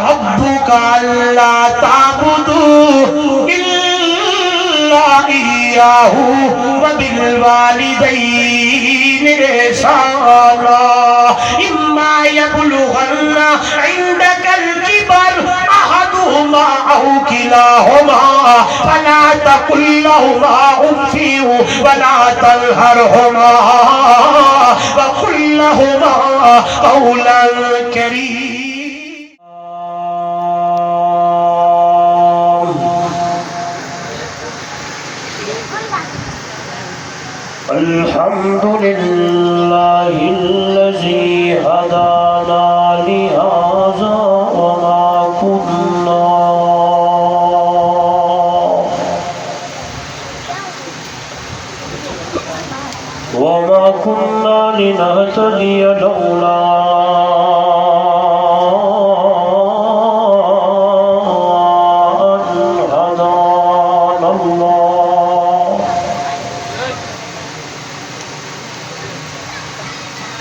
ربك ألا تعبدوا إلا إياه وبالوالدين إحسانا إما يبلغن عندك الكبر أحدهما أو كلاهما فلا تقل لهما أف ولا تنهرهما وقل لهما قولا كريما. الحمد لله الذي هدانا لهذا وما كنا لنهتدي لولا أن هدانا الله.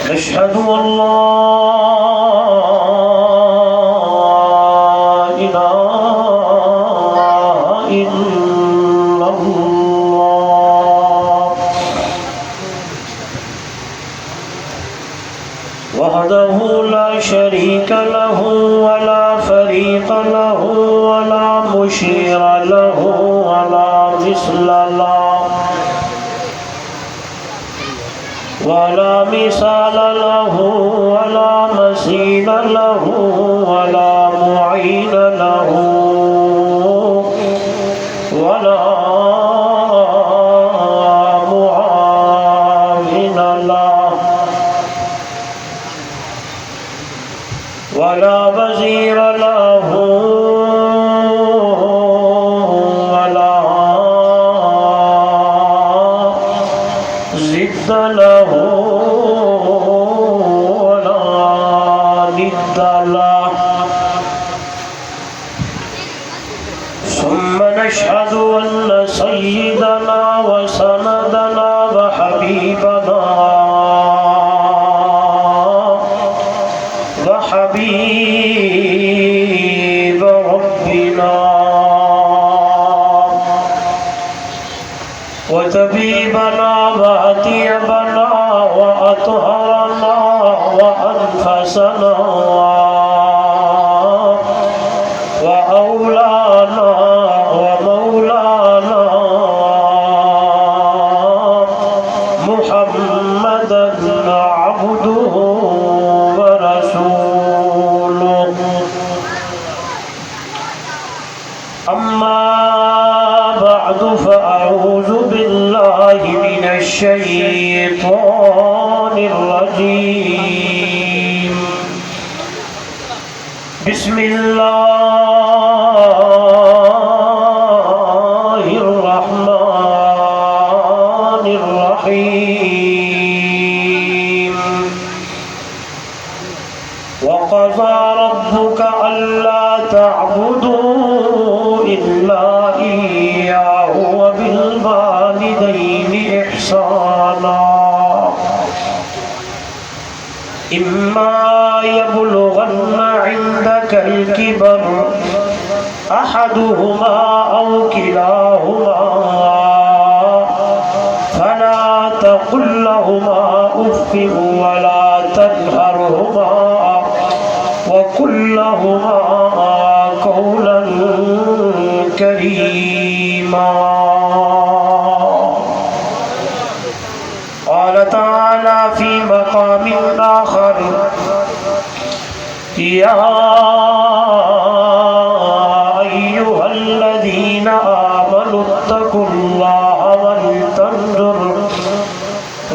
نشهد أن لا إله إلا الله وحده لا شريك له ولا فريق له ولا مشير له ولا مثل له ولا مثال له ولا مثيل له ولا معين له ولا معاون له ولا وزير له ولا ضد له ولا ند له. ثم نشهد أن سيدنا وسندنا وحبيبنا وحبيب ربنا وطبيبنا وأطيبنا وأطهرنا وأنفسنا وأولانا ومولانا محمدا عبده ورسوله. أما بعد فأعوذ بالله من الشيطان الرجيم. بسم الله الرحمن الرحيم. وقضى ربك ألا تعبدوا إلا إياه وبالوالدين إحسانا إما يبلغن عندك الكبر أحدهما أو كلاهما فلا تقل لهما أف ولا تنهرهما وقل لهما قولا كريما. قال تعالى في مقام آخر يا أيها الذين آمنوا اتقوا الله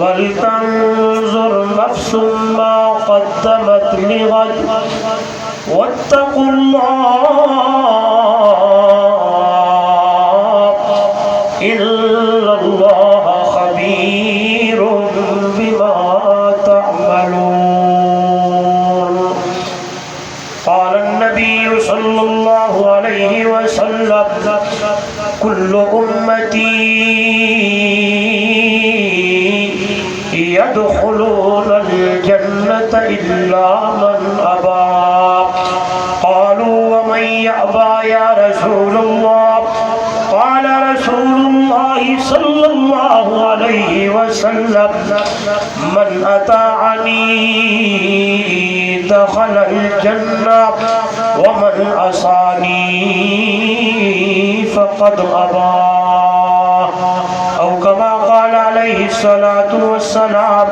ولتنظر نفس ما قدمت لغد واتقوا الله إن الله خبير بما تعملون. قال النبي صلى الله عليه وسلم كل أمتي يدخلون الجنة إلا من أبى قالوا ومن يأبى يا رسول الله قال رسول الله صلى الله عليه وسلم من أطاعني دخل الجنة ومن عصاني فقد أبى أو كما قال عليه الصلاة والسلام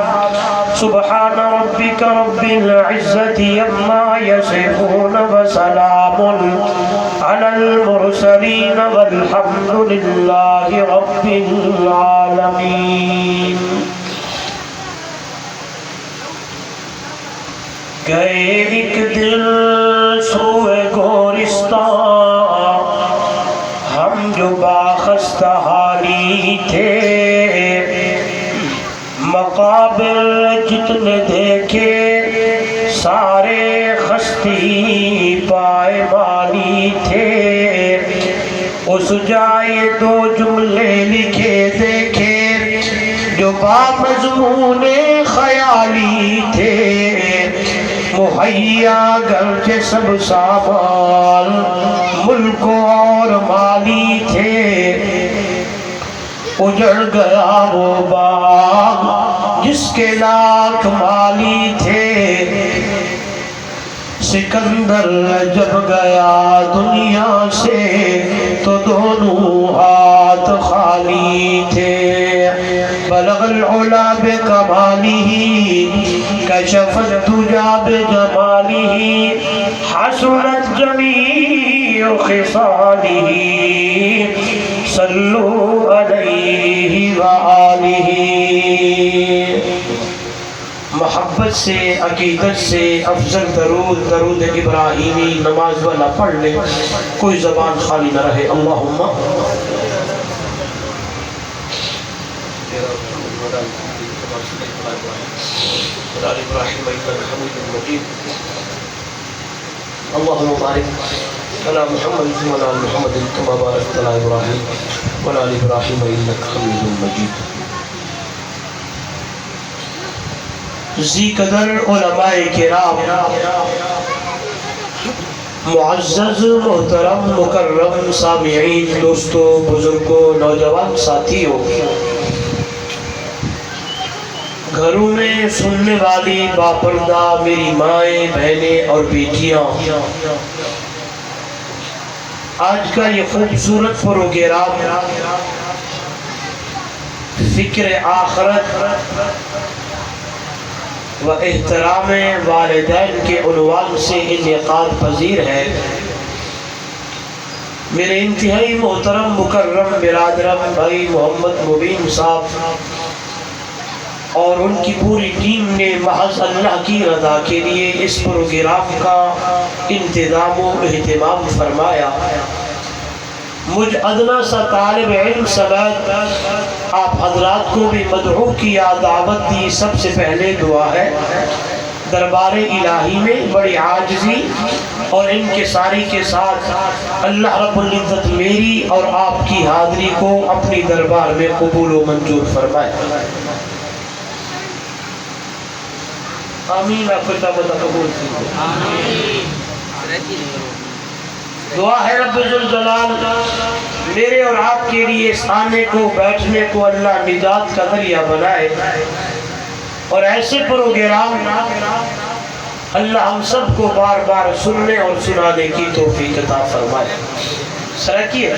سبحان ربك رب العزة عما يصفون وسلام على المرسلين والحمد لله رب العالمين. گئے ایک دل سوئے گورستان ہم جو باخستہ حالی تھے مقابر جتنے دیکھے سارے خستی پائمانی تھے اس جائے دو جملے لکھے دیکھے جو بامضمون خیالی تھے مہیا گرچہ سب سامان ملک اور مالی تھے اجڑ گیا وہ باغ جس کے لاکھ مالی تھے سکندر جب گیا دنیا سے تو دونوں ہاتھ خالی تھے بلغ العلا بکمالہ کشف الدجى بجمالہ حسنت جمیع خصالہ صلوا علیہ وآلہ. محبت سے عقیدت سے افضل درود ابراہیمی نماز والا پڑھ لے کوئی زبان خالی نہ رہے. اللہم اللہم بارک علی محمد وعلی آل محمد کما بارکت علی ابراہیم وعلی آل ابراہیم انک حمید مجید. ذی قدر علماء کرام معزز محترم مکرم سامعین دوستو بزرگوں نوجوان ساتھیوں گھروں میں سننے والی باپردہ میری مائیں بہنیں اور بیٹیاں آج کا یہ خوبصورت پروگرام فکر آخرت و احترام والدین کے عنوان سے انعقاد پذیر ہے. میرے انتہائی محترم مکرم برادرم بھائی محمد مبین صاحب اور ان کی پوری ٹیم نے محض اللہ کی رضا کے لیے اس پروگرام کا انتظام و اہتمام فرمایا. مجھ ادنا سا طالب علم سمیت آپ حضرات کو بھی مدعو کیا دعوت دی. سب سے پہلے دعا ہے دربار الہی میں بڑی عاجزی اور انکساری کے ساتھ اللہ رب العزت میری اور آپ کی حاضری کو اپنی دربار میں قبول و منظور فرمائے. آمین. آپ کو تابت قبول کیجیے. دعا ہے رب ذوالجلال میرے اور آپ کے لیے اس آنے کو بیٹھنے کو اللہ نجات کا ذریعہ بنائے اور ایسے پروگرام اللہ ہم سب کو بار بار سننے اور سنانے کی توفیق عطا فرمائے. سرکی ہے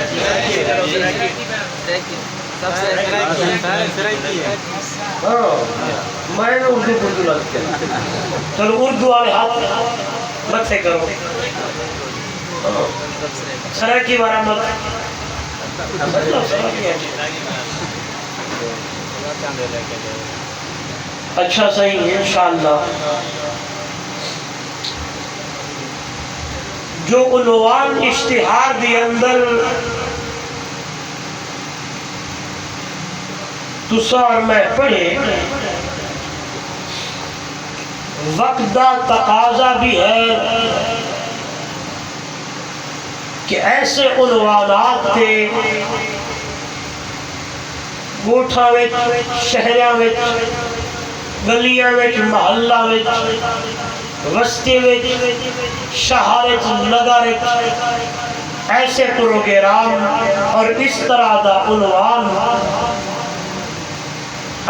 میں نے اردو لگتے ہیں. چلو اردو والے ہاتھ مت سے کرو. سرکی مرمت اچھا صحیح ہے انشاءاللہ. جو عنوان اشتہار دی اندر تسا اور میں پڑھے وقت دا تقاضا بھی ہے کہ ایسے عنوانات تے گوٹھاں وچ شہراں وچ گلیاں وچ محلہ وچ وسطے وچ شہر وچ نگر وچ ایسے پروگرام اور اس طرح دا عنوان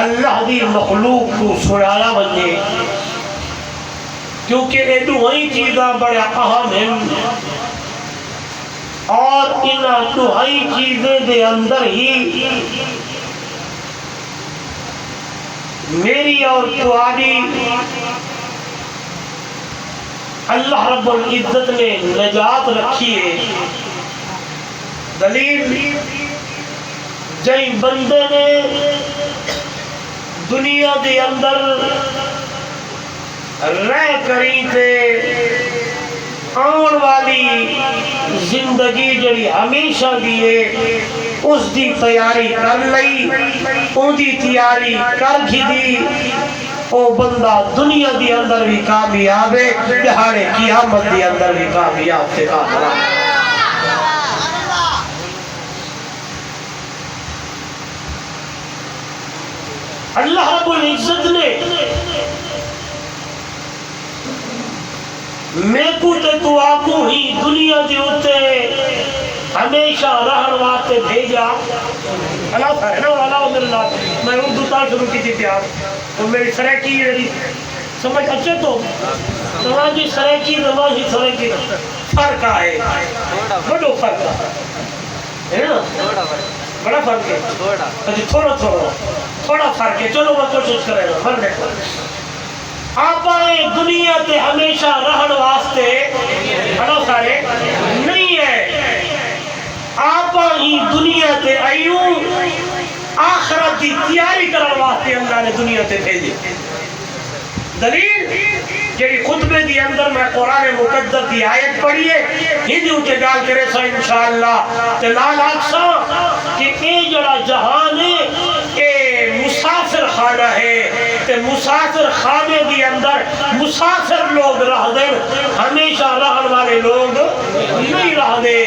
اللہ دی مخلوق کو سنایا بنے، کیونکہ یہ دوہی چیزاں بڑے اہم ہیں اور ان دوہی چیزیں دے اندر ہی میری اور تمہاری اللہ رب العزت نے نجات رکھی ہے۔ دلیل جائیں بندے نے دنیا دے اندر رہ کری تے آن والی زندگی جڑی ہمیشہ دیئے اس دی تیاری کر لئی، ان دی تیاری کر گھی او بندہ دنیا دی اندر بھی کامیاب ہے، دہاڑے قیامت دی اندر بھی کامیاب سے کامیاب۔ اللہ رب العزت نے میں کو تے تو آکو ہی دنیا دی ہوتے ہمیشہ رہن واسطے بھیجا۔ اللہ ہے نا والا اللہ، میں اردو تا شروع کی تھی پیار تو میری سریکی رہی سمجھ اچھے تو تمہاری سریکی نمازی سریکی فرق آئے، بڑو فرق ہے نا، بڑا فرق ہے، تھوڑا فرق ہے، چلو میں کوشش کرے گا مرنے کو۔ آپ آئے دنیا تے ہمیشہ رہن واسطے بڑا سارے نہیں ہے، آپ ہی دنیا تے آئیوں آخرت کی تیاری کرنے واسطے اللہ نے دنیا تے بھیجے۔ دلیل جیڑی خطبے دی اندر میں قرآن مقدس دی آیت پڑھیے ہندی اٹھے گال کرے سا انشاءاللہ تے لال آکسا کہ اے جڑا جہان ہے اے مسافر خانہ ہے تے مسافر خانے دی اندر مسافر لوگ رہ دیں، ہمیشہ رہن والے لوگ نہیں رہ دیں۔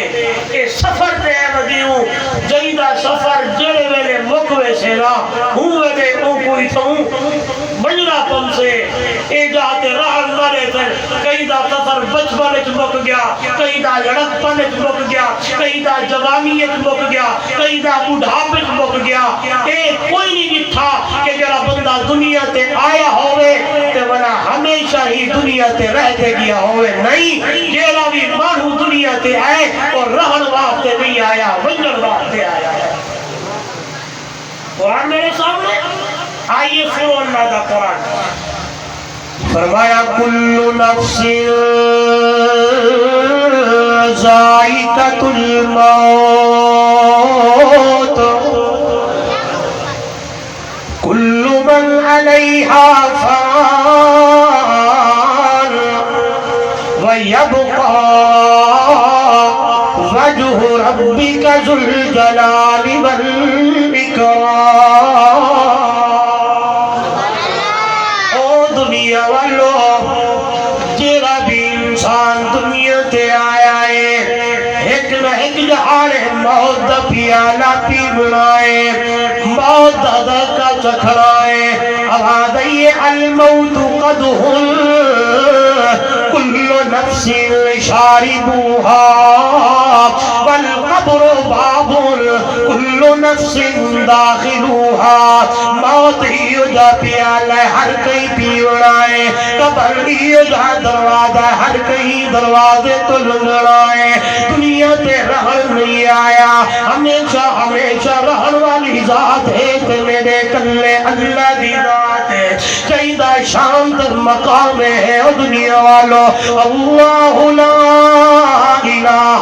اے سفر تے ودیوں جائیدہ سفر جڑے ویلے مکوے سے نا ہوں ویلے اون کوئی تھوں بجرا پن سے اے جاتے رہن والے تھے، کہیں دا سفر بچپن اچ مک گیا، کہیں دا لڑک پن اچ مک گیا، کہیں دا جوانی اچ مک گیا، کہیں دا بڑھاپ اچ مک گیا۔ اے کوئی نہیں دکھا کہ جڑا بندہ دنیا تے آیا ہوئے تے ونا ہمیشہ ہی دنیا تے رہتے گیا ہوئے، نہیں جیڑا بھی مانو دنیا تے آئے اور رہن واسطے نہیں آیا، ونجن واسطے آیا ہے۔ قرآن میرے سامنے آئیے سنو اللہ دا قرآن فرمایا کل نفس ذائقۃ الموت کل من علیہا فان ویبقى وجہ ربک ذو الجلال والاکرام۔ او دنیا والو جیڑا بھی انسان دنیا تے آیا ہے ایک نہ ایک جہانے موت دا پیالہ پی بنائے، موت دا دکا چکھڑائے، آواز آئیے الموت قدہن کل نفس شاربوها والقبر باب کل نفس داخلوها۔ موت ہی جا پیالہ ہر کئی پیوڑائے، قبر ہی جا دروازہ ہر کئی دروازے تو لنگڑائے۔ دنیا تے رہن نہیں آیا، ہمیشہ ہمیشہ رہن والی ذات ہے تے میرے کلے اللہ دی ذات ہے، چاہیدہ شان تر مقام ہے او دنیا والو۔ اللہ لا الہ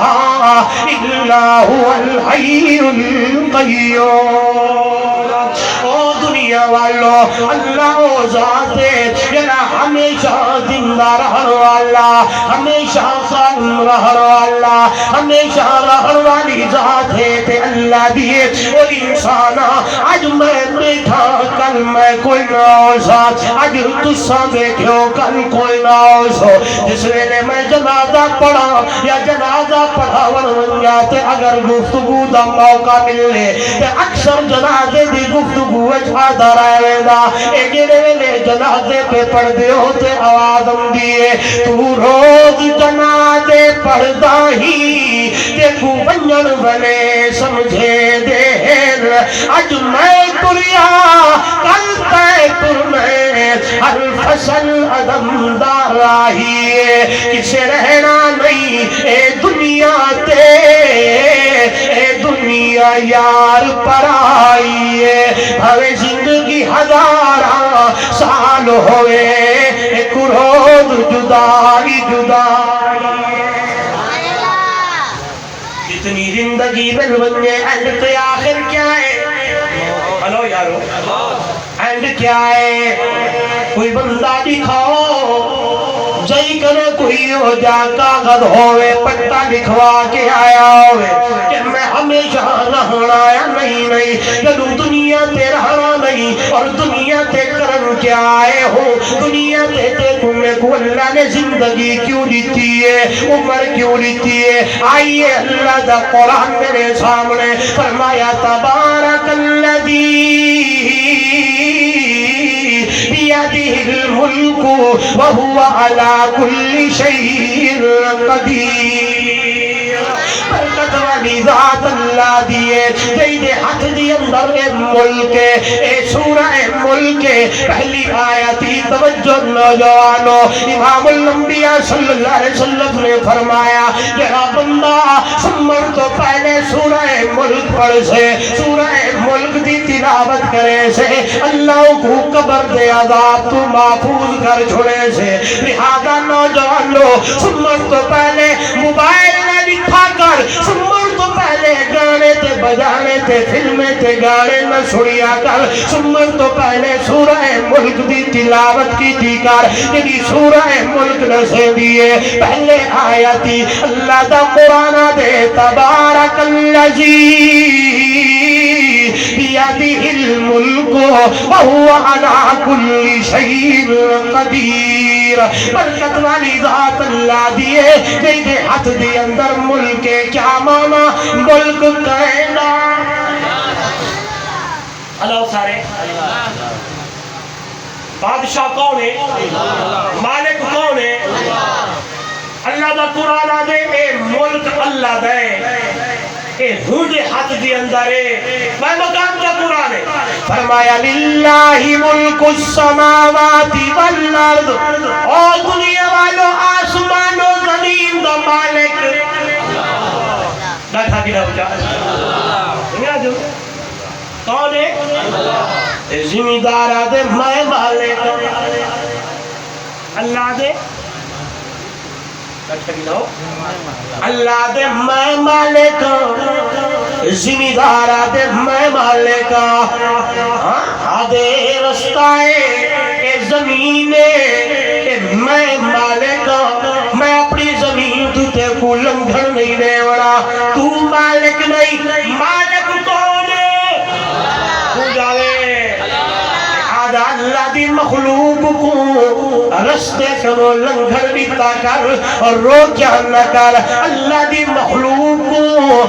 الا هو الحی القیوم۔ او دنیا والو اللہ او ذات ہے جنا ہمیشہ زندہ رہن والا، ہمیشہ قائم رہن والا، ہمیشہ رہن والی ذات ہے تے اللہ دیئے۔ اور انسانا آج میں بیٹھا کل میں کوئی نہ ہو سا، آج تساں بیٹھو کل کوئی نہ ہو سو۔ جس ویلے میں جنازہ پڑھا یا جنازہ پڑھا ون جاتے اگر گفتگو دا موقع ملے تے اکثر جنازے دی گفتگو وجہ بھرتا رہے دا اے جڑے ویلے جنازے پہ پڑھ دیو تے آواز آندی ہے تو روز جنازے پڑھدا ہی تے کو ونجن والے سمجھے دیر اج میں تریا کل تے ترنے ہر فصل عدم داراہی کسے رہنا نہیں اے دنیا تے اے دنیا یار پر آئی ہے بھوے زندگی ہزاراں سال ہوئے ایک روز جدائی جدائی جتنی زندگی میں بننے اینڈ کے آخر کیا ہے ہلو یارو اینڈ کیا ہے کوئی بندہ دکھاؤ جائی کرے کوئی ہو جا کاغذ ہوئے پٹا لکھوا کے آیا ہوئے کہ میں ہمیشہ رہنا آیا نہیں جنو دنیا تے رہنا نہیں اور دنیا تے کرم کیا آئے ہو دنیا تے تمہیں کو اللہ نے زندگی کیوں دیتی ہے عمر کیوں دیتی ہے آئیے اللہ دا قرآن میرے سامنے فرمایا تبارک الذی بیدہ الملک وہو علی کل شیء قدیر برکت والی ذات اللہ دیئے جیدے ہاتھ دی اندر ملک اے سورہ ملک پہلی آیتی توجہ نوجوانو امام الانبیاء صلی اللہ علیہ وسلم نے فرمایا جہاں بندہ سمر تو پہلے سورہ ملک پڑھ سے سورہ ملک دی تلاوت کرے سے اللہ کو قبر دے عذاب تو محفوظ کر چھوڑے سے لہذا نوجوانو سمر تو پہلے موبائل نہ دکھا کر سمر تو پہلے گانے تے بجانے تے فلمیں تے گانے نہ سڑیا کر سمر تو پہلے سورہ ملک دی تلاوت کی تھی کر یعنی سورہ ملک نہ سے دیئے پہلے آیتی اللہ دا قرآن دے تبارک الذی بیدہ الملک وہو علی کل شیء قدیر برکت والی ذات اللہ دیئے جیدے ہاتھ دی اندر ملک کیا مانا ملک کہنا اللہ سارے بادشاہ کون ہے مالک کون ہے اللہ دا قرآن دے اے ملک اللہ دے اے ہونڈے ہاتھ دی اندر ہے میں مقام کا قرآن ہے فرمایا للہ ملک السماوات والارض اور دنیا والو آسمان و زمین دا مالک ڈاکھا کی رب جا کون ہے زمیندار آدھے میں مالک اللہ دے اللہ دے میں مالک زمیندار آدھے میں مالک آدھے رستائے اے زمین میں مالک میں اپنی زمین تو تے کو لنگھن نہیں دے وڑا تو مالک نہیں مالک کون ہے تو جاوے اللہ دی مخلوق کو رستے کرو لنگھر بیتا کر اور روکیا نہ کر اللہ دی مخلوق کو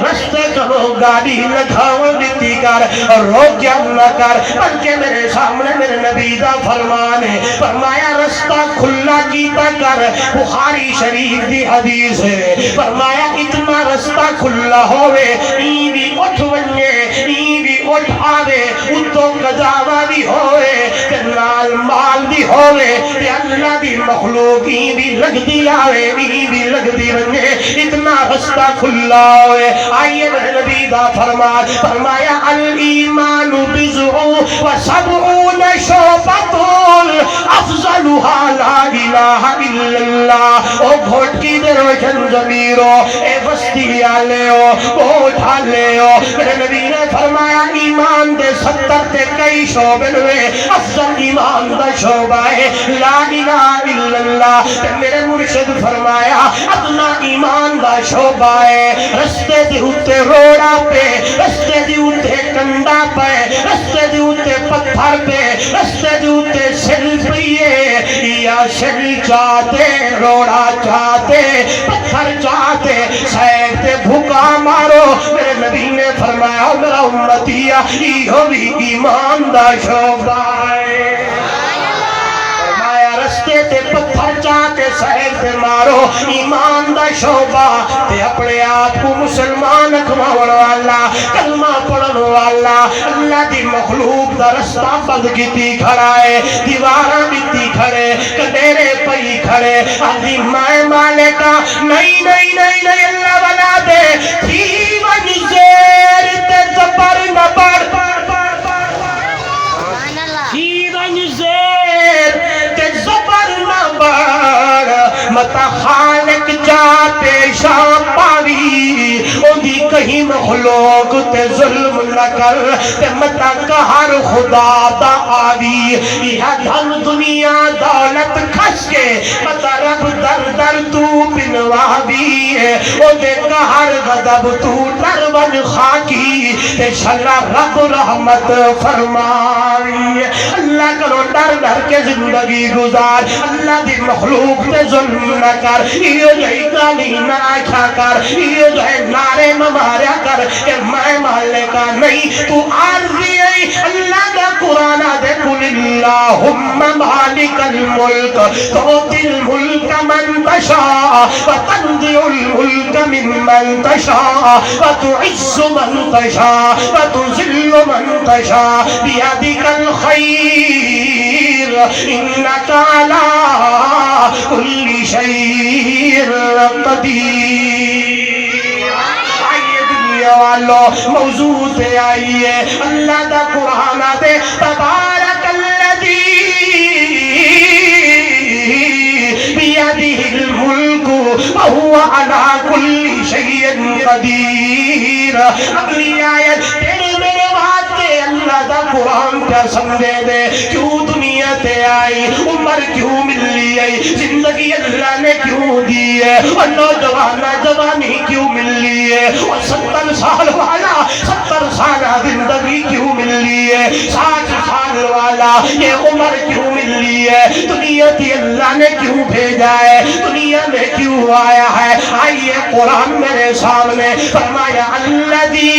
رستے کرو گاڑی لگھاؤ بیتی کر اور روکیا نہ کر بلکہ میرے سامنے میرے نبی دا فرمان ہے فرمایا رستہ کھلا کیتا کر بخاری شریف دی حدیث ہے فرمایا اتنا رستہ کھلا ہوئے این بھی اٹھ ونگے این بھی اٹھ آوے اتو قضاوہ بھی ہوئے کنال مال بھی ہوئے کہ اللہ دی مخلوقی بھی لگ دی آوے بھی لگ دی رنگے اتنا رستہ کھلا ہوئے آئیے نبی دا فرمایا الایمان بزعو و سبعون شعبتون افضلها لا الہ الا اللہ او گھوٹ کی دے روشن ضمیرو اے بستی آلے ہو او ڈھالے ہو میرے نبی نے فرمایا ایمان دے 70 تے کئی شعبے ہوئے افضل ایمان دا شعبہ ہے لا الہ الا اللہ تے میرے مرشد فرمایا ادنا ایمان دا شعبہ ہے رستے دی ہوتے روڑا پہ رستے دی ہوتے کنڈا پہ رستے دی ہوتے پتھر پہ رستے دی ہوتے سل پئیے یا سل چاہتے روڑا چاہتے پتھر چاہتے سیف تے بھوکا مارو میرے نبی نے فرمایا میرا امتیہ یہ بھی ایمان دا شعبہ ہے رستے تے پتھر چاہتے سیف تے مارو ایمان دا شعبہ تے اپنے آپ کو مسلمان اکھواؤن والا کلمہ پڑھن والا اللہ دی مخلوق دا رستہ بند کیتی کھڑا ہے دیواراں بیتی کھڑے کڈیرے پئی کھڑے آدھی میں مالکا نہیں نہیں نہیں نہیں اللہ بنا دے تھی ون زیر تے زبر نہ پڑھ تھی ون زیر تے زبر نہ بڑھ متا خالق جاتے شام پاوی اندھی کہیں مخلوق تے ظلم نہ کر تے متا قہر خدا دا آوی یہ دھن دنیا دولت کھس کے متا رب در در تو بنوابی او دے قہر غضب تو درون خاکی تے شلا رب رحمت فرمائی اللہ کرو ڈر ڈر کے زندگی گزار اللہ دی مخلوق تے ظلم نہ کر یہ جہی گالی نہ آچھا کر یہ جہی نعرے نہ ماریا کر کہ میں مالکا نہیں تو عارضی ہے اللہ دا قرآن دے قل اللہم مالک الملک توتی الملک من تشاء وتنزع الملک ممن تشاء وتعز من تشاء وتذل من تشاء بیدک الخیر انکا علی کل شیء قدیر آئیے دنیا والو موضوع تے آئیے اللہ دا قرآن دے تبارک الذی بیدہ الملک وہو علی کل شیء قدیر اگلی آیت تیرے میرے واسطے اللہ دا قرآن کا سمجھے دے کیوں دنیا تے آئی عمر کیوں ملی آئی زندگی اللہ نے کیوں دی ہے اور نوجوانہ جوانی کیوں ملی ہے اور 70 سال والا 70 سالہ زندگی کیوں ملی ہے 60 سال والا یہ عمر کیوں ملی ہے دنیا تی اللہ نے کیوں بھیجا ہے دنیا میں کیوں آیا ہے آئیے قرآن میرے سامنے فرمایا الذی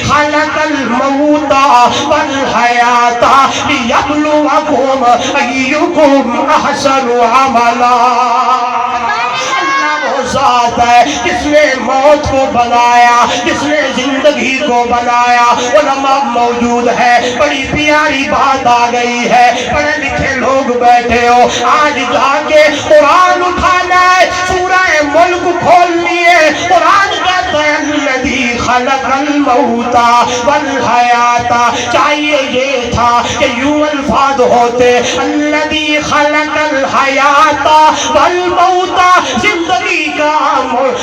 خلق الموت والحیات لیبلوکم ایکم احسن عملا ذات ہے جس نے موت کو بنایا جس نے زندگی کو بنایا علماء موجود ہے بڑی پیاری بات آ گئی ہے پڑھے لکھے لوگ بیٹھے ہو آج جا کے قرآن اٹھانا ہے سورہ ملک کھولنی ہے قرآن کہتا ہے الذی خلق الموت والحیات چاہیے یہ تھا کہ یوں الفاظ ہوتے الذی خلق الحیات والموت زندگی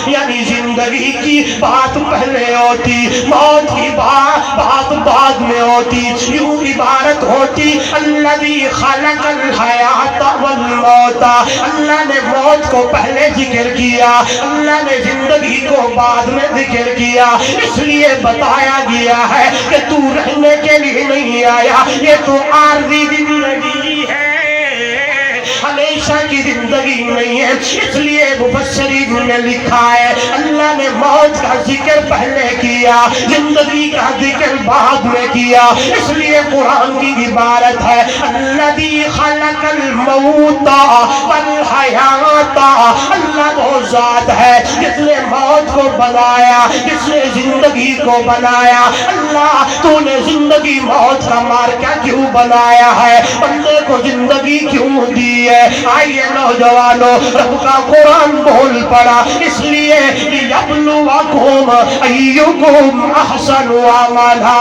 یعنی زندگی کی بات پہلے ہوتی موت کی بات بعد میں ہوتی یوں عبارت ہوتی الذی خلق الحیات والموت اللہ نے موت کو پہلے ذکر کیا اللہ نے زندگی کو بعد میں ذکر کیا اس لیے بتایا گیا ہے کہ تو رہنے کے لیے نہیں آیا یہ تو عارضی زندگی ہے ہمیشہ کی زندگی نہیں ہے اس لیے مفسرین نے لکھا ہے اللہ نے موت کا ذکر پہلے کیا زندگی کا ذکر بعد میں کیا اس لیے قرآن کی عبارت ہے الذی خلق الموت والحیات اللہ وہ ذات ہے جس نے موت کو بنایا جس نے زندگی کو بنایا اللہ تو نے زندگی موت کا مارکہ کیوں بنایا ہے بندے کو زندگی کیوں دی ہے آئیے نوجوانوں رب کا قرآن بول پڑا اس لیے لیبلوکم ایکم احسن عملا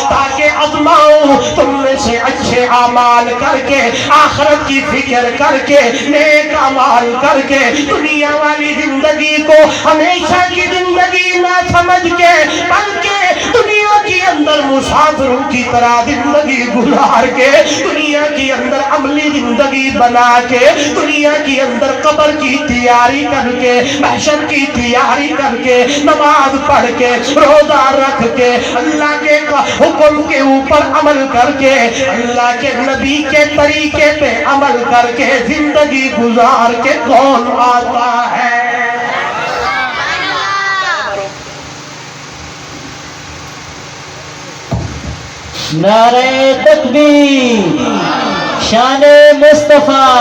تاکہ آزماؤں تم میں سے اچھے اعمال کر کے آخرت کی فکر کر کے نیک اعمال کر کے دنیا والی زندگی کو ہمیشہ کی زندگی نہ سمجھ کے بلکہ دنیا کی اندر مسافروں کی طرح زندگی گزار کے، دنیا کے اندر عملی زندگی بنا کے، دنیا کے اندر قبر کی تیاری کر کے، محشر کی تیاری کر کے، نماز پڑھ کے، روزہ رکھ کے، اللہ کے حکم کے اوپر عمل کر کے، اللہ کے نبی کے طریقے پہ عمل کر کے زندگی گزار کے کون آتا ہے؟ نعرہ تکبیر، شان مصطفیٰ،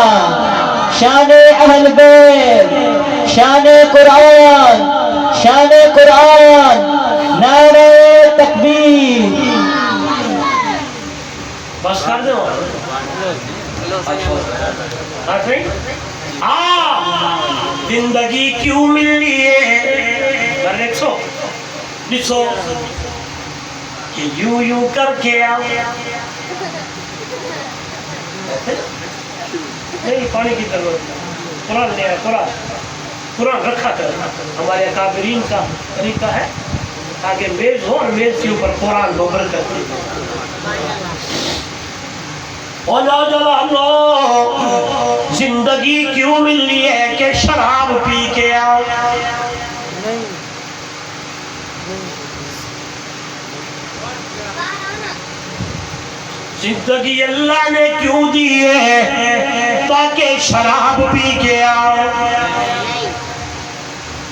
شان اہل بیت، شان قرآن، شان قرآن، نعرہ تکبیر۔ بس کر دو زندگی کیوں ملی ہے؟ لکھو کہ یوں یوں کر کے نہیں پانی کی ضرورت، قرآن لے آئے، قرآن رکھا کر، ہمارے اکابرین کا طریقہ ہے تاکہ میز ہو اور میز کے اوپر قرآن ہو، برکت دے۔ اور نوجوانوں، زندگی کیوں ملی ہے کہ شراب پی کے آؤ؟ زندگی اللہ نے کیوں دی ہے؟ تاکہ شراب پی کے آؤ۔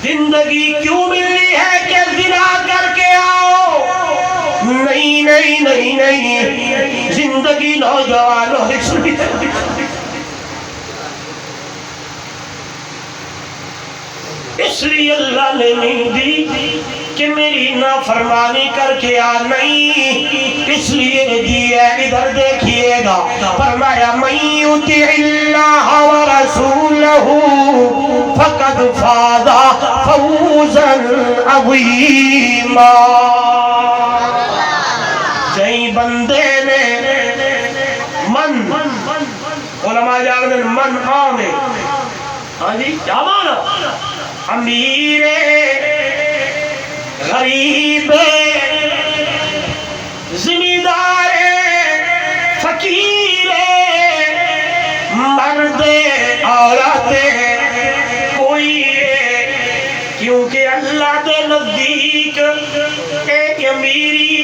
زندگی کیوں ملی ہے کہ زنا کر کے آؤ؟ نہیں نہیں نہیں نہیں، زندگی نوجوانوں اس لیے اللہ نے نہیں دی کہ میری نافرمانی کر کے آ، نہیں، اس لیے دی ہے۔ ادھر دیکھئے گا، فرمایا من یطع اللہ ورسولہ فقد فاز فوزا عظیما۔ جئی بندے نے علماء جاگرن من آمے، ہاں جی کیا مانا؟ امیر غریب زمیندار فقیر مرد عورت کوئی، کیونکہ اللہ دے نزدیک ایک امیری،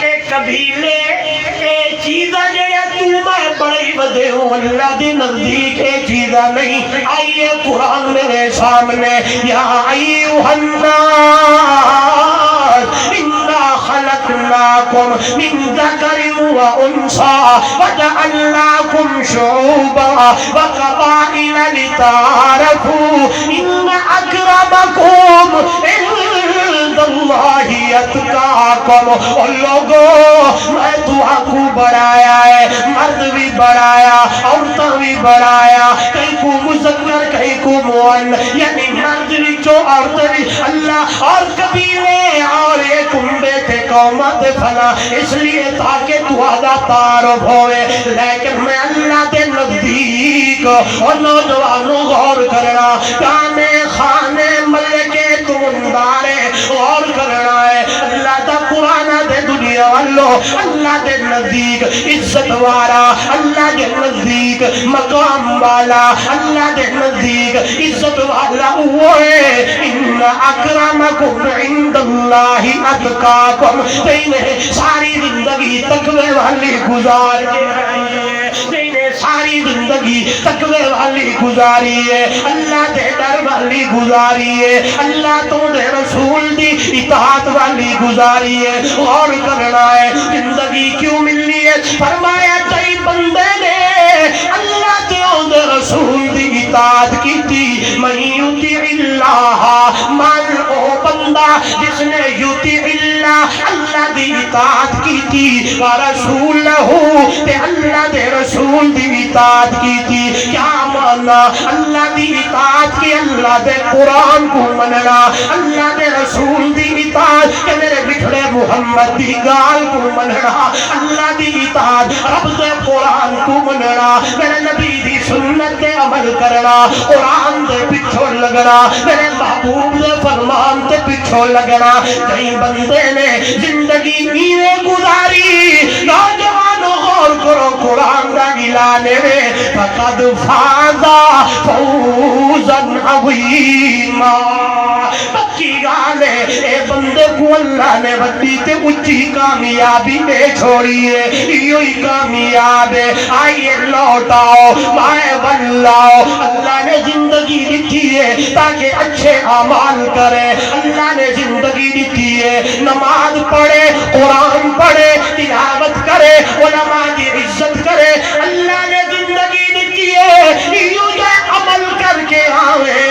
ایک قبیلے، ایک چیزہ جڑے تو میں بڑی بدے ہوں، اللہ دے نزدیک ایک چیزہ نہیں۔ آئیے قرآن میرے سامنے، یا ایوہ الناس انا خلقناکم من ذکر و انثی وجعلناکم شعوبا وقبائل لتعارفوا ان اکرمکم عند اللہ اتقاکم۔ اور لوگوں، میں تو آپ کو بڑھایا ہے، مرد بھی بڑھایا، عورتیں بھی بڑھایا، کہیں کو مذکر کہیں کو مؤنث، یعنی مرد بھی جو عورتیں بھی، اللہ اور قبیلے اور ایک کنبے تھے قومت فلا، اس لیے تاکہ تو آدھا تعارف ہوئے۔ لیکن میں اللہ کے نزدیک، اور نوجوانوں غور کرنا، کانے خانے ملکے تمندارے غور کرنا ہے۔ اللہ دا قرآن دے دنیا والو، اللہ دے نزدیک عزت والا، اللہ دے نزدیک مقام والا، اللہ دے نزدیک عزت والا ہوئے۔ ان اکرمکم عند اللہ اتقاکم۔ تینے ساری زندگی تقوی والی گزار کے رہی ہے، تینے ساری زندگی تقوی والی گزاری ہے، اللہ دے ڈر والی گزاری ہے، اللہ تو دے رسول دی اطاعت والی گزاری ہے۔ غور کرنا ہے، زندگی کیوں ملی ہے؟ فرمایا کئی بندے نے اللہ دے رسول دی اطاعت کی تھی۔ من یطع اللہ، من او بندہ جس نے یطع اللہ، اللہ دی اطاعت کی تھی، ورسولہ تے اللہ دے رسول دی اطاعت کی تھی، کیا ماننا، اللہ دی اطاعت کی اللہ دے قرآن کو مننا، اللہ دے رسول دی اطاعت کہ میرے بچھڑے محمد دی گال کو مننا، اللہ دی اطاعت رب دے قرآن کو مننا، میرے نبی دی سنت دے عمل کرنا، قرآن دے پچھو لگنا، میرے محبوب دے فرمان دے پچھو لگنا۔ کئی بندے نے زندگی میرے گزاری، نوجوانوں غور کرو قرآن دا اعلانے میں فقد فازا فوزا عظیما۔ پکی گالے اے بندے کو اللہ نے بڑی تے اچھی کامیابی دے چھوڑی ہے، یہی کامیاب ہے۔ آئیے لوٹاؤ مائے بلاؤ، اللہ نے زندگی دیتی ہے تاکہ اچھے اعمال کرے، اللہ نے زندگی دیتی ہے نماز پڑھے، قرآن پڑھے، تلاوت کرے، علماء کی عزت کرے، اللہ نے زندگی دیتی ہے یوں جائے عمل کر کے آوے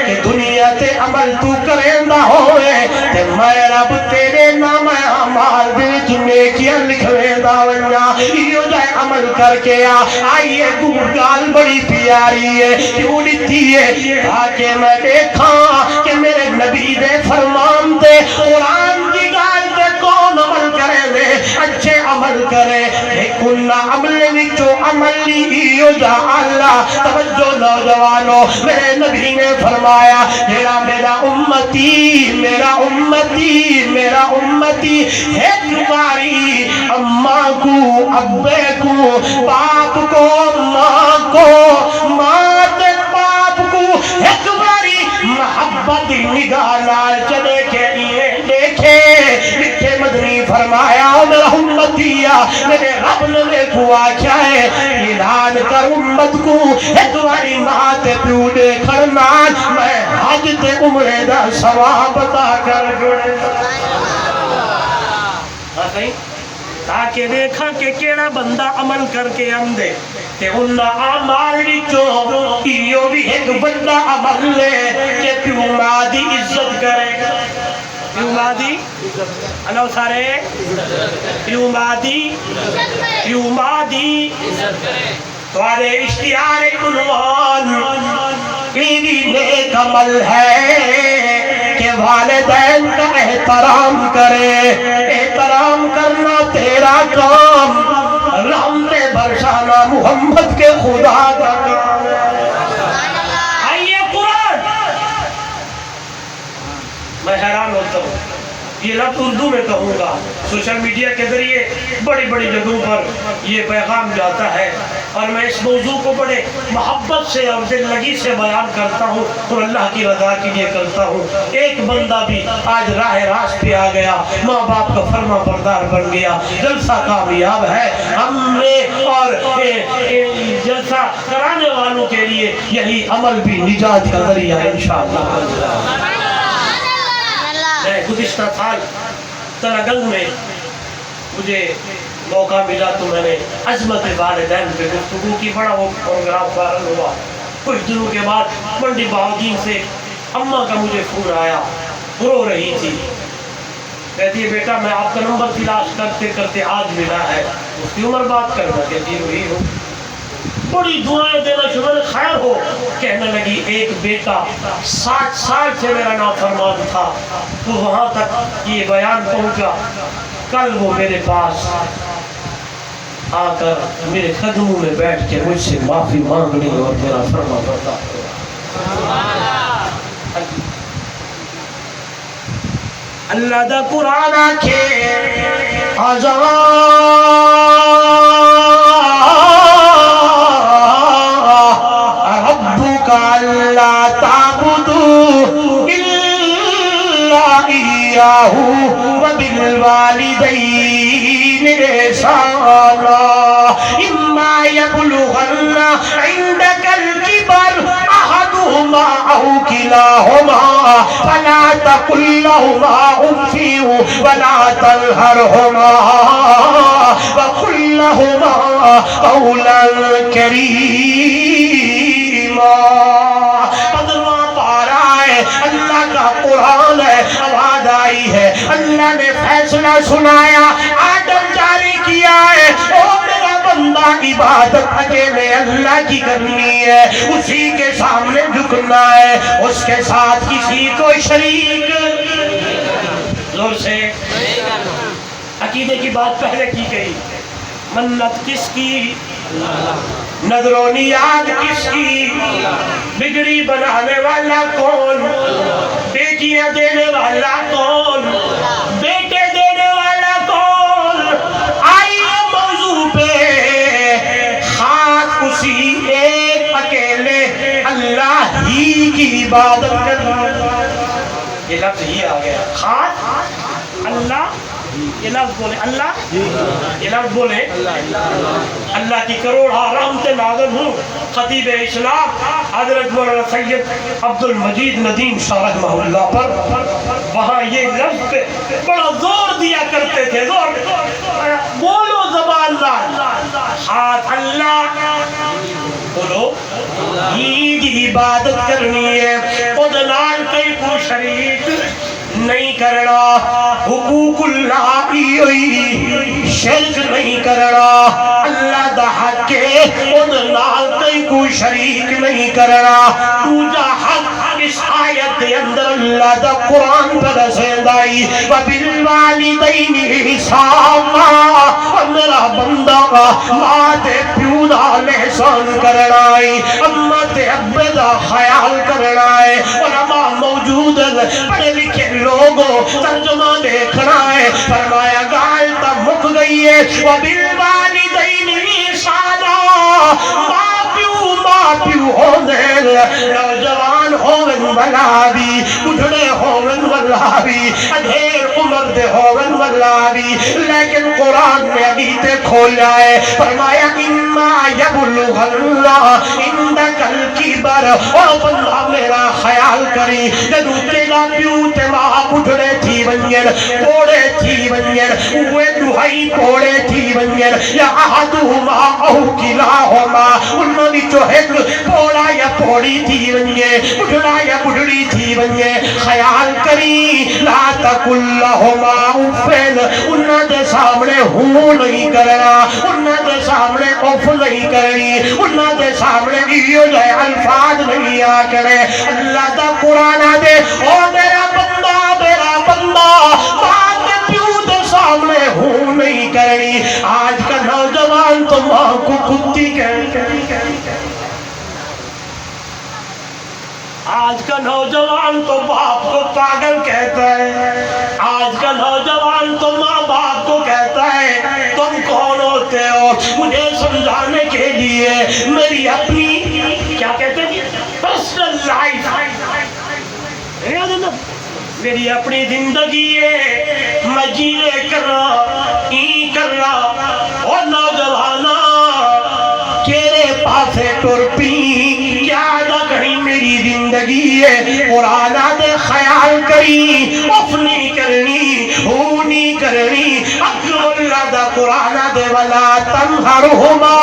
کہ دنیا تے عمل تو کریں نہ ہوئے تے میں رب تیرے نام اعمال وچ نیکیاں لکھویں دا ونجا، یوں جائے عمل کر کے آئیے دور گال بڑی پیاری ہے، کیوں دیتی ہے تاکہ میں دیکھاں کہ میرے نبی دے فرمان دے قرآن کی گال دے کون عمل کرے دے اچھے عمل کرے، لیکن عمل وچو عمل لیو جا اللہ۔ توجہ نوجوانوں، میرے نبی نے فرمایا میرا امتی میرا امتی میرا امتی ہے تمہاری اماں کو، ابے کو، باپ کو، ماں کو، ماں تے باپ کو ایک باری محبت نگاہ لال چلے کے لیے دیکھے۔ لکھے مدنی فرمایا میرا امتیا میرے رب نے کو آچا ہے اعلان کر امت کو ایک باری ماں تے پیو دیکھنا میں حج تے عمرے دا ثواب عطا کر گڑے تاکہ دیکھا کہ کیڑا بندہ عمل کر کے اندے تے انہاں اعمال وچوں ایو بھی ایک بندہ عمل لے کہ پیو ماں دی عزت کرے، پیو ماں دی انو سارے پیو ماں دی تمہارے اشتہار عنوان بیوی نیک عمل ہے کہ والدین کا احترام کرے، احترام کرنا تیرا کام، رحمت برسانا محمد کے خدا کا کام ہے۔ آئیے قرآن، میں حیران ہوتا ہوں یہ لفظ اردو میں کہوں گا، سوشل میڈیا کے ذریعے بڑی بڑی جگہوں پر یہ پیغام جاتا ہے اور میں اس موضوع کو بڑے محبت سے اور دل لگی سے بیان کرتا ہوں اور اللہ کی رضا کے لیے کرتا ہوں۔ ایک بندہ بھی آج راہ راست پہ آ گیا، ماں باپ کا فرما بردار بن گیا، جلسہ کامیاب ہے۔ ہم نے اور جلسہ کرانے والوں کے لیے یہی عمل بھی نجات کا ذریعہ ہے انشاءاللہ۔ گزشتہ سال تنگنگ میں مجھے موقع ملا تو میں نے عظمت والدین پہ گفتگو کی، بڑا وہ پروگرام وائرل ہوا۔ کچھ دنوں کے بعد منڈی بہاؤدین سے اماں کا مجھے فون آیا، رو رہی تھی، کہتی ہے بیٹا میں آپ کا نمبر تلاش کرتے کرتے آج ملا ہے، اس کی عمر بات کرنا، کہتی وہی ہو، بڑی دعائیں دینا شروع میں خیر ہو، کہنے لگی ایک بیٹا 60 سال سے میرا نافرمان تھا تو وہاں تک یہ بیان پہنچا، کل وہ میرے پاس آ کر میرے قدموں میں بیٹھ کے مجھ سے معافی مانگنی اور میرا فرما بردار۔ اللہ دا قرآن آکھے ربک اللہ تعبدوا الا ایاہ وبالوالدین احسانا اما یبلغن عندک الکبر احدہما او کلاہما فلا تقل لهما اف ولا تنہرہما وقل لهما قولا کریما۔ اللہ کا قرآن ہے، آواز آئی ہے، اللہ نے فیصلہ سنایا، آڈر جاری کیا ہے، او میرا بندہ عبادت اکیلے اللہ کی کرنی ہے، اسی کے سامنے جھکنا ہے، اس کے ساتھ کسی کو شریک زور سے عقیدے کی بات پہلے کی گئی، منت کس کی؟ نظر و نیاز کس کی؟ بگڑی بنانے والا کون؟ بیٹیاں دینے والا کون؟ بیٹے دینے والا کون؟ آئیے موضوع پہ خاص اسی ایک اکیلے اللہ ہی کی عبادت کرنا۔ یہ لفظ ہی آ گیا، خاص اللہ، یہ لفظ بولے اللہ، یہ لفظ بولے اللہ کی کروڑا رحمتیں نازل ہوں خطیب اسلام حضرت مولانا سید عبد المجید ندیم شاہ رحمہ اللہ پر، وہاں یہ لفظ پہ بڑا زور دیا کرتے تھے، زور بولو زبان دار، ہاتھ اللہ بولو عید عبادت کرنی ہے، ادنان کئی کو شریک نہیں کرنا، حقوق اللہ کی شرک نہیں کرنا، اللہ دا حق کے ادنان کئی کو شریک نہیں کرنا۔ دوجا حق اس آیت دے اندر اللہ دا قرآن پر رسیدائی وَبِالْوَالِدَيْنِ إِحْسَانًا، اور میرا بندہ ماں تے پیو نال احسان کرنائی، اماں تے ابے دا خیال کرنائی۔ علماء موجود پڑھے لکھے لوگوں ترجمہ دیکھنا ہے، فرمایا گال تا مک گئی ہے وَبِالْوَالِدَيْنِ إِحْسَانًا، ماں پیو ہونے، نوجوان ہوون والا بھی، بڑھڑے ہوون والا بھی، ادھیر عمر دے ہوون والا بھی، لیکن قرآن میں ابھی تے کھولا ہے، فرمایا اِمَّا يَبْلُغَنَّ عِندَكَ الْكِبَرَ، او بندہ میرا خیال کری، جدو تیرا پیو تے ماں بڑھڑے تھی ونجر، پوڑے تھی ونجر، اوے دہائی پوڑے تھی ونجر، یا احدہما او کلاہما، انہوں نے جو ایک پوڑا یا پوڑی تھی ونجے، بڑھڑا یا بڑھڑی تھی ونجے، خیال کری لا تقل لہما اُفٍ، انہوں دے سامنے ہوں نہیں کرنا، انہوں دے سامنے اف نہیں کرنی، انہوں دے سامنے یہ جائے الفاظ نہیں آ کرے۔ اللہ دا قرآن دے او میرا بندہ ماں دے پیو دے سامنے ہوں نہیں کرنی۔ آج کا نوجوان تو ماں کو کتی کہتے ہیں، آج کا نوجوان تو باپ کو پاگل کہتا ہے، آج کا نوجوان تو ماں باپ کو کہتا ہے تم کون ہوتے ہو مجھے سمجھانے کے لیے، میری اپنی کیا کہتے ہیں پرسنل لائف، میری اپنی زندگی ہے، میں جیے کر رہا اور نوجوانا تیرے پاسے ٹر پی کیا نہ کہیں میری زندگی ہے، قرآن دے خیال کری، اف نہیں کرنی، ہو نہیں کرنی، اکرم اللہ دا قرآن دے ولا تنہرہما،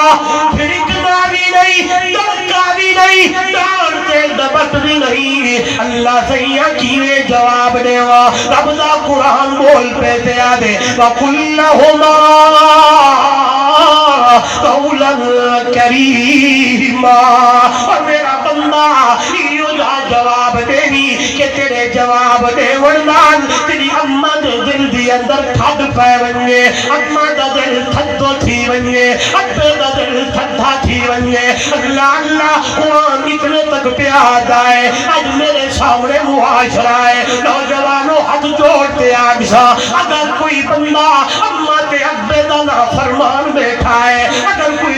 پھرکنا بھی نہیں، دڑکا بھی نہیں، ڈانتے دبت بھی نہیں۔ اللہ سیاں کیوے جواب دے وا، رب دا قرآن بول پہ دیا دے وَقُلْ لَهُمَا قَوْلًا كَرِيمًا، اور میرا بندہ یہ جواب دینی کہ تیرے جواب دے ورنان تیری اماں دے دل دی اندر ٹھڈ پہ ونجے، اماں دا دل تھدو تھی ونجے، ابے دا دل تھدا تھی ونجے۔ اللہ قرآن اتنے تک پیاد آئے، آج میرے سامنے معاشرہ ہے، نوجوانوں ہاتھ جوڑتے آگسا، اگر کوئی بندہ اماں تے ابے دا نافرمان بیٹھا ہے، اگر کوئی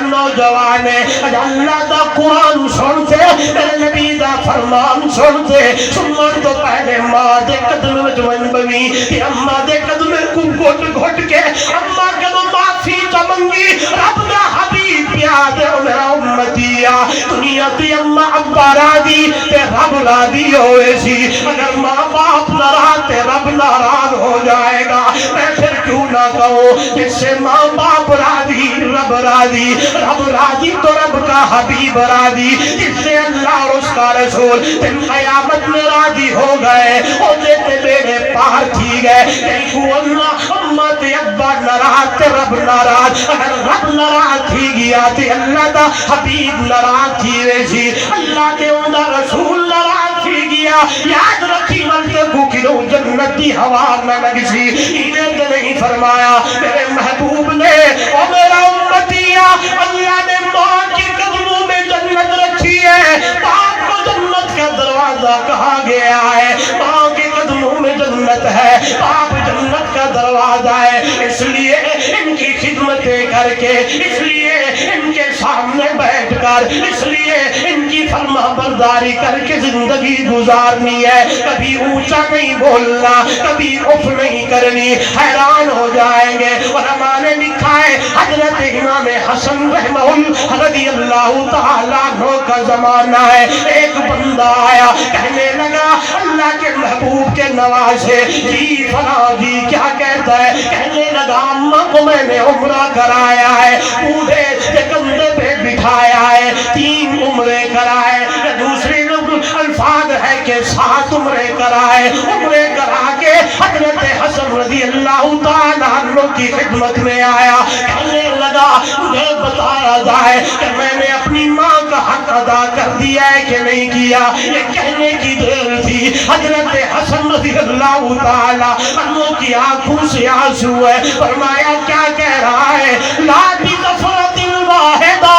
نوجوان ہے اللہ دا قرآن سنتے، میرے نبی دا فرمان سنتے، سنن تو پہلے ماں دے قدم میں جوان بوی کہ اماں دے قدم کو گھٹ گھٹ کے اماں کدو معافی چمنگی، رب دا حبیب پیاد میرا امتیا، دنیا تی اماں ابا راضی تے رب راضی ہوئے سی، اگر ماں باپ ناراض تے رب ناراض ہو جائے گا، میں پھر کیوں نہ کہوں جس سے ماں باپ راضی رب راضی، رب راضی تو رب کا حبیب راضی، جس سے اللہ اور اس کا رسول دن قیامت میں راضی ہو گئے، اور دیتے بیڑے پار تھی گئے. دیکھو اللہ امت ابا ناراض تے رب ناراض، اگر رب ناراض تھی گیا تے اللہ دا حبیب ناراض تھی ویسی، اللہ تے اوندا رسول ناراض تھی گیا. یاد رکھی ملتے کو کلو جنت دی ہوا نہ لگسی. انہیں تو نہیں فرمایا میرے محبوب نے اور میرا امتیا، اللہ نے ماں کے قدموں میں جنت رکھی ہے. باپ کو جنت کا دروازہ کہا گیا ہے، ماں کے قدموں میں جنت ہے، باپ جنت کا دروازہ ہے. اس لیے ان کی خدمتیں کر کے، اس لیے ان کے سامنے بیٹھ کر، اس لیے ان کی فرما برداری کر کے زندگی گزارنی ہے. کبھی اونچا نہیں بولنا، کبھی اف نہیں کرنی. حیران ہو جائیں گے. علماء نے لکھا ہے حضرت امام حسن رحمہ اللہ رضی اللہ تعالیٰ عنہ کا زمانہ ہے. ایک بندہ آیا کہنے لگا اللہ کے محبوب کے نوازے جی فلاں جی کیا کہتا ہے؟ کہنے لگا اماں کو میں نے عمرہ کرایا ہے، بوڑھے کے کندھے پہ بٹھایا ہے، 3 عمرے کرائے. دوسرے لوگ الفاظ ہے کہ 7 عمرے کرائے. عمرے کرا کے حضرت حسن رضی اللہ تعالیٰ عنہ کی خدمت میں آیا. کہنے لگا مجھے بتایا جائے کہ میں نے اپنی ماں کا حق ادا کر دیا ہے کہ نہیں کیا. یہ کہنے کی دیر تھی حضرت حسن رضی اللہ تعالیٰ عنہ کی آنکھوں سے آنسو ہے. فرمایا کیا کہہ رہا ہے؟ لا بظفرۃ واحدہ،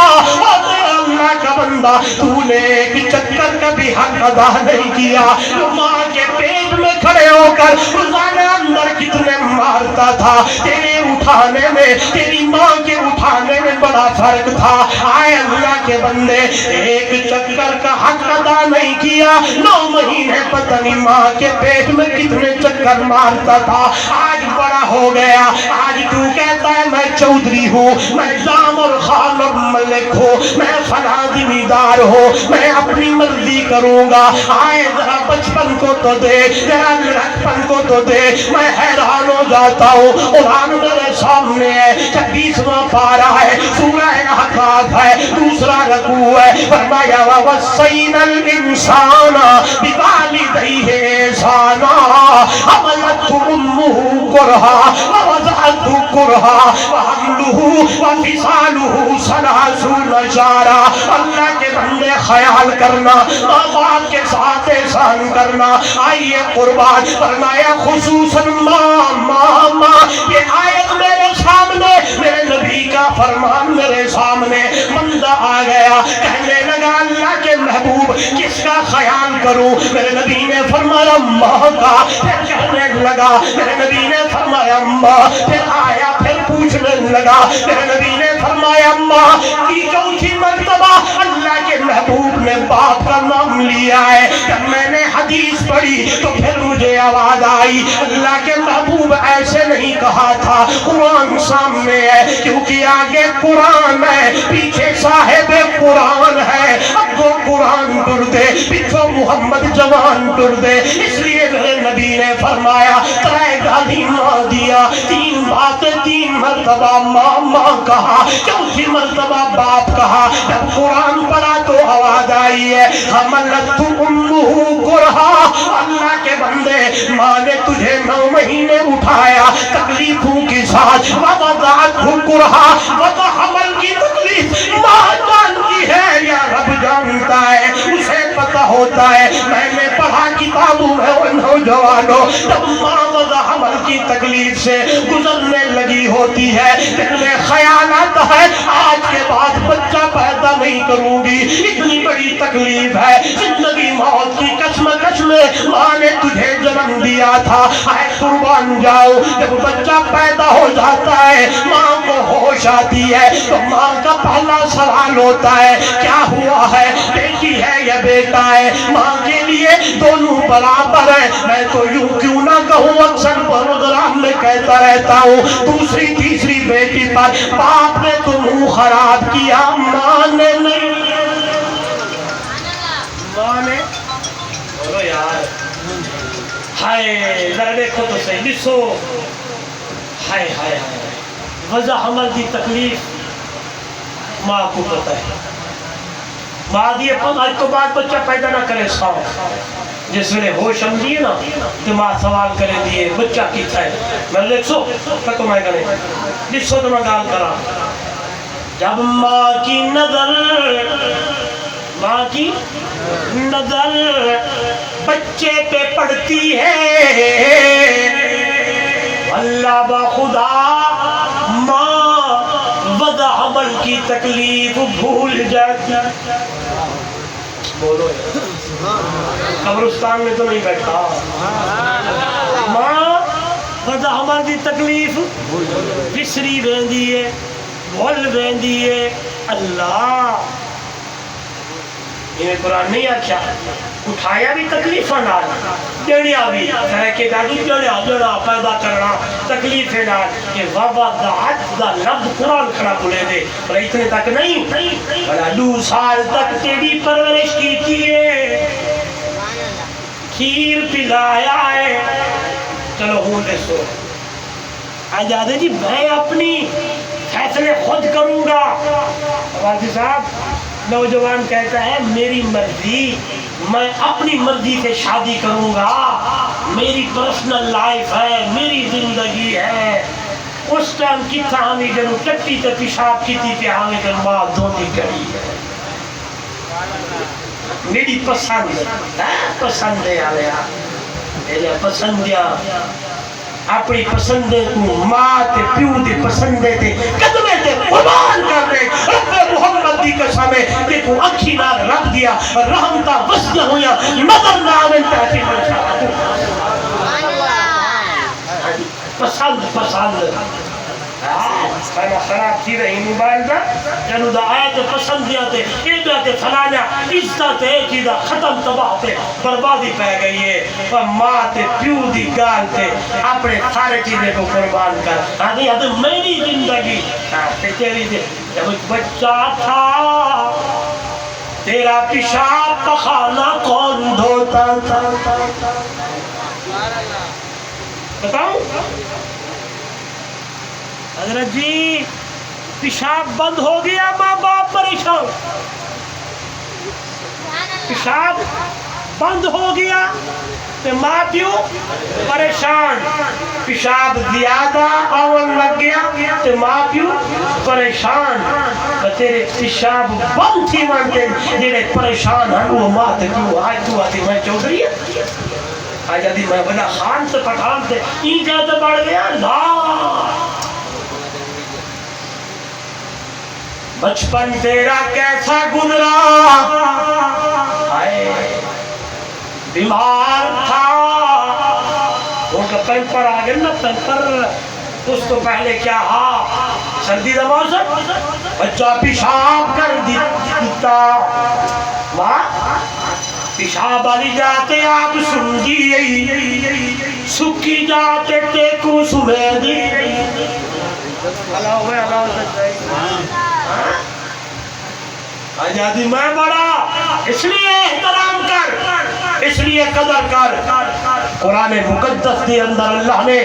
اللہ کا بندہ تو نے ایک چکر کا بھی حق ادا نہیں کیا. ماں کے پیٹ میں کھڑے ہو کر روزانہ اندر کتنے مارتا تھا. تیرے اٹھانے میں، تیری ماں کے اٹھانے میں بڑا فرق تھا. آئے اللہ کے بندے، ایک چکر کا حق ادا نہیں کیا. 9 مہینے پتہ نہیں ماں کے پیٹ میں کتنے چکر مارتا تھا. آج بڑا ہو گیا، آج تو کہتا ہے میں چودھری ہوں، میں جام اور خان اور ملک ہوں، میں فلاں زمیندار ہوں، میں اپنی مرضی کروں گا. آئے ذرا بچپن کو تو دیکھ، ذرا لڑکپن کو تو دیکھ. میں حیران ہو جاتا ہوں. قرآن میرے سامنے ہے، 26واں پارہ ہے، سورہ احقاف ہے، 2 رکوع ہے. فرمایا وَوَصَّيْنَا الْإِنسَانَ بِوَالِدَيْهِ إِحْسَانًا حَمَلَتْهُ أُمُّهُ كُرْهًا وَوَضَعَتْهُ كُرْهًا وَحَمْلُهُ وَفِصَالُهُ 30 شهرًا. اللہ کے بندے خیال کرنا، ماں باپ کے ساتھ احسان کرنا. آئیے قربان. فرمایا خصوصاً ماں. یہ آیت میرے سامنے، میرے نبی کا فرمان میرے سامنے. بندہ آ گیا کہنے لگا اللہ کے محبوب کس کا خیال کروں؟ میرے نبی نے فرمایا ماں کا. پھر کہنے لگا، میرے نبی نے فرمایا ماں. پھر آیا پھر پوچھنے لگا، میرے نبی نے فرمایا ماں. کی 4تھی مرتبہ اللہ کے محبوب نے باپ کا نام لیا ہے. جب میں نے حدیث پڑھی تو پھر مجھے آواز آئی اللہ کے محبوب ایسے نہیں کہا تھا. قرآن سامنے ہے، کیونکہ آگے قرآن ہے، پیچھے صاحب قرآن ہے. اب وہ قرآن ٹردے، پیچھے محمد جوان ٹردے. اس لیے میرے نبی نے فرمایا 3 گالی ماں دیا، 3 باتیں 3 مرتبہ ماں کہا، 4تھی مرتبہ باپ کہا. جب قرآن پڑھا تو آواز آئی ہے حملتہ امہ کرہا. اللہ کے بندے ماں نے تجھے 9 مہینے اٹھایا تکلیفوں کے ساتھ. وضعتہ کرہا، وضع حمل کی تکلیف ماں جانتی ہے یا رب جانتا ہے؟ اسے پتہ ہوتا ہے. میں نے پڑھا کتابوں میں وہ نوجوانوں جب ماں وضع حمل کی تکلیف سے گزرنے لگی ہوتی ہے، دل میں خیال آتا ہے آج کے بعد بچہ پیدا نہیں کروں گی، اتنی بڑی تکلیف ہے. زندگی موت کی کشمکش میں ماں نے تجھے جنم دیا تھا. اے قربان جاؤ، جب بچہ پیدا ہو جاتا ہے ماں کو ہوش آتی ہے تو ماں کا پہلا سوال ہوتا ہے کیا ہوا ہے، بیٹی ہے یا بیٹا ہے؟ ماں کے لیے دونوں برابر ہیں. میں تو یوں کیوں نہ کہوں، اکثر پروگرام میں کہتا رہتا ہوں 2ری 3ری بیٹی پر باپ نے تو منہ خراب کیا، ماں نے نہیں. ماں نے بولو یار، ہائے ذرا دیکھو تو صحیح، لسو. ہائے ہائے ہائے، وضع حمل کی تکلیف ماں کو پتہ ہے. ماں دی آج تو بعد بچہ پیدا نہ کرے ساؤ جس ویلے ہوش آندی ہے نا تو ماں سوال کرے دیے بچہ کیتا ہے میں لکھ سو تک میں کرے جس سو تو میں گال کرا جب ماں کی نظر بچے پہ پڑتی ہے اللہ بخدا ماں وضع حمل کی تکلیف بھول جاتی بولو قبرستان میں تو نہیں بیٹھا ماں وضع حمل کی تکلیف بسری ویندی ہے بھول ویندی ہے اللہ یہ قرآن نہیں آکھیا اٹھایا بھی تکلیف نال جڑیا بھی ہے کہ دادی جڑا پیدا کرنا تکلیف نال یہ وضعت دا لفظ قرآن کھڑا بولے دے پر اتنے تک نہیں بلا 2 سال تک تیری پرورش کی ہے کھیر پلایا ہے چلو ہوں دے سو آجادے جی میں اپنی فیصلے خود کروں گا واجی صاحب نوجوان کہتا ہے میری مرضی میں اپنی مرضی سے شادی کروں گا میری پرسنل لائف ہے میری زندگی ہے اس ٹائم کی تھا ہمیں جنو ٹٹی تے پیشاب کی تھی پہ ہمیں جنو ماں دھونی کری ہے میری پسند ہے آلیا میرے پسندیا اپنی پسندے کو ماں تے پیو دے پسندے تے قدمے تے قربان کر دے رب محمد دی قسم ہے کہ کو اکھی نال رکھ دیا رحمتہ وسیع ہویا نظر نہ آمن تحقیق پسند خانہ خراب تھی رہی موبائل دا جنو دا آیت پسند دیا تے عبرت فلانا عزت ہے چیزا ختم تباہ تے بربادی پہ گئی ہے پر ماں تے پیو دی گال تے اپنے سارے چیزیں کو قربان کر آدھی آدھی میری زندگی تے تیری دے جب ایک بچہ تھا تیرا پیشاب پخانا کون دھوتا تھا بتاؤں حضرت جی پیشاب بند ہو گیا ماں باپ پریشان پیشاب بند ہو گیا تو ماں پیو پریشان پیشاب زیادہ آون لگ گیا تو ماں پیو پریشان تیرے پیشاب بند تھی مانتے جنہیں پریشان ہیں وہ ماں تے پیو آج تو آتی میں چودھری ہے آج آتی میں بنا خان سے پٹھان سے این جاتے بڑھ گیا لا بچپن تیرا کیسا گزرا بیمار تھا ان کا پیمپر آگئے نا پیمپر اس تو پہلے کیا سردی دا موسم بچہ پیشاب کر دیتا ماں پیشاب والی جاتے آپ سمجھی سکی جاتے ٹیکو سمے دی اللہ ہوئے آزادی میں بڑا اس لیے احترام کر اس لیے قدر کر قرآن مقدس کے اندر اللہ نے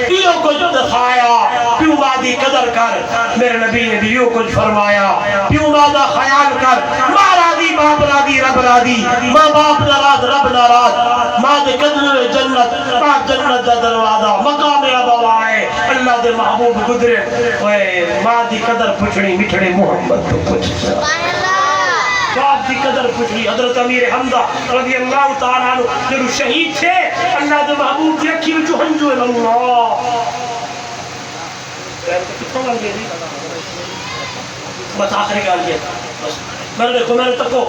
پیو کچھ دکھایا پیو مادی قدر کر میرے نبی نے پیو کچھ فرمایا پیو مادہ خیال کر ماں راضی باپ راضی رب راضی ماں باپ ناراض رب ناراض ماں دے قدر جنت پاک جنت دا دروازہ مقام ابوائے اللہ دے محبوب گزرے ماں دی قدر پوچھنی مٹھڑے محمد تو پوچھ باپ دی قدر پوچھنی حضرت امیر حمزہ رضی اللہ تعالیٰ عنہ جو شہید تھے اللہ دے محبوب دی اکھی وچ ہنجو اللہ بس آخری گال یہ بس میں نے دیکھو میں نے تکو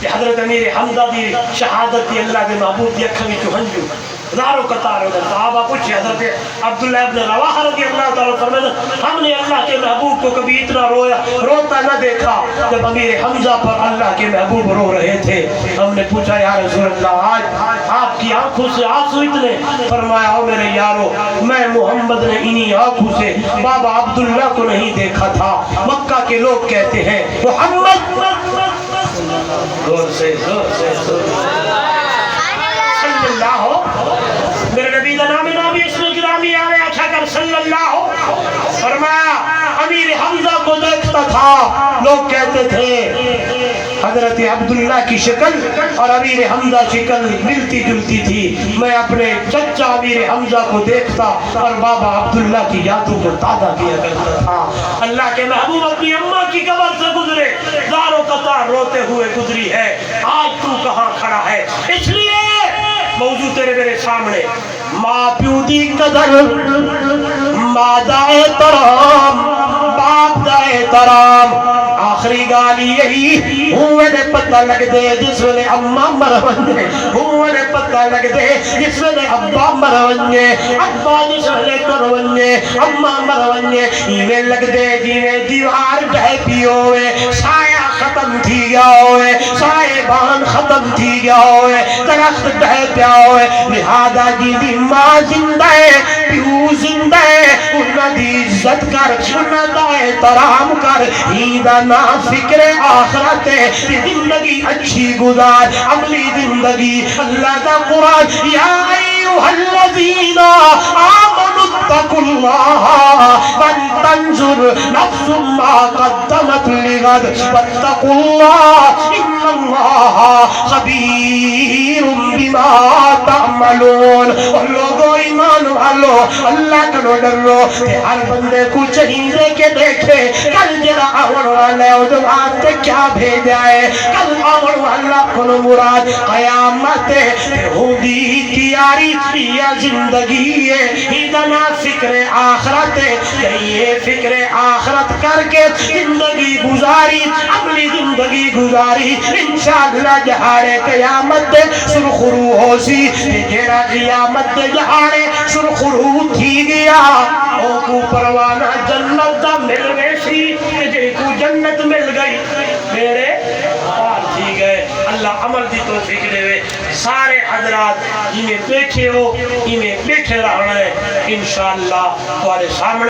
کہ حضرت امیر حمزہ دی شہادت دی اللہ دے محبوب دی اکھی وچ ہنجو ہزاروں قطار ہوتا صحابہ پوچھے حضرت عبداللہ ابن رواحہ رضی اللہ تعالیٰ فرمائے ہم نے اللہ کے محبوب کو کبھی اتنا روتا نہ دیکھا جب امیر حمزہ پر اللہ کے محبوب رو رہے تھے ہم نے پوچھا یا رسول اللہ آج آپ کی آنکھوں سے آنسو اتنے فرمایا او میرے یارو میں محمد نے انہی آنکھوں سے بابا عبداللہ کو نہیں دیکھا تھا مکہ کے لوگ کہتے ہیں محمد زور سے صلی اللہ ہو میرے نبی دا نام نبی اسم گرامی آوے اچھا کر صلی اللہ ہو فرمایا امیر حمزہ کو دیکھتا تھا لوگ کہتے تھے حضرت عبداللہ کی شکل اور امیر حمزہ شکل ملتی جلتی تھی. میں اپنے چچا امیر حمزہ کو دیکھتا اور بابا عبداللہ کی یادوں کو تازہ کیا کرتا تھا. اللہ کے محبوب اپنی اماں کی قبر سے گزرے, زار و قطار روتے ہوئے گزری ہے. آج تو کہاں کھڑا ہے؟ اس لیے موضوع تیرے میرے سامنے. ماں پیو دی قدر, ماں دا احترام, باپ دا احترام. آخری گالی یہی ہوئے نے پتہ لگ دے جس ویلے اماں مرونجے, ہوئے نے پتہ لگ دے جس ویلے ابا مرونجے, ابا جس ویلے کرونجے, اماں مرونجے. ایویں لگ دے جیویں دیوار ڈھہ پی ہوئے, سایہ ختم تھی گیا ہوئے, سائے بان ختم تھی گیا ہوئے, درخت ڈھہ پیا ہوئے. لہذا جی دی ماں زندہ ہے, پیو زندہ ہے, انہاں دی عزت کر, انہاں دا احترام کر. ہیدا نا فکر آخرت ہے, زندگی اچھی گزار, عملی زندگی. اللہ دا قرآن, یا ایوہ الذین آمنوا اتقوا اللہ ولتنظر نفس ما قدمت لغد واتقوا اللہ ان اللہ خبیر بما تعملون. اور لوگوں ایمان والو اللہ کا ڈرو کہ ہر بندے کو چہیزے کے دیکھے کل جرا آور والا ہے ادھر آتے کیا بھیجا ہے, کل آور والا کن مراد قیامت ہوگی تیاری یا زندگی ہے. ادنا فکر آخرت ہے, یہ فکر آخرت کر کے زندگی گزاری, اپنی زندگی گزاری. انشاءاللہ جہارے قیامت سرخرو ہو سی, جیرا قیامت جہارے سرخرو تھی گیا او کو پروانہ جنت دا مل گئے سی, جے کو جنت مل گئی میرے پار تھی گئے. اللہ عمل دی توفیق دے وے. سارے حضرات انہیں بیٹھے ہو, انہیں بیٹھے رہنا ہے انشاءاللہ تمہارے سامنے.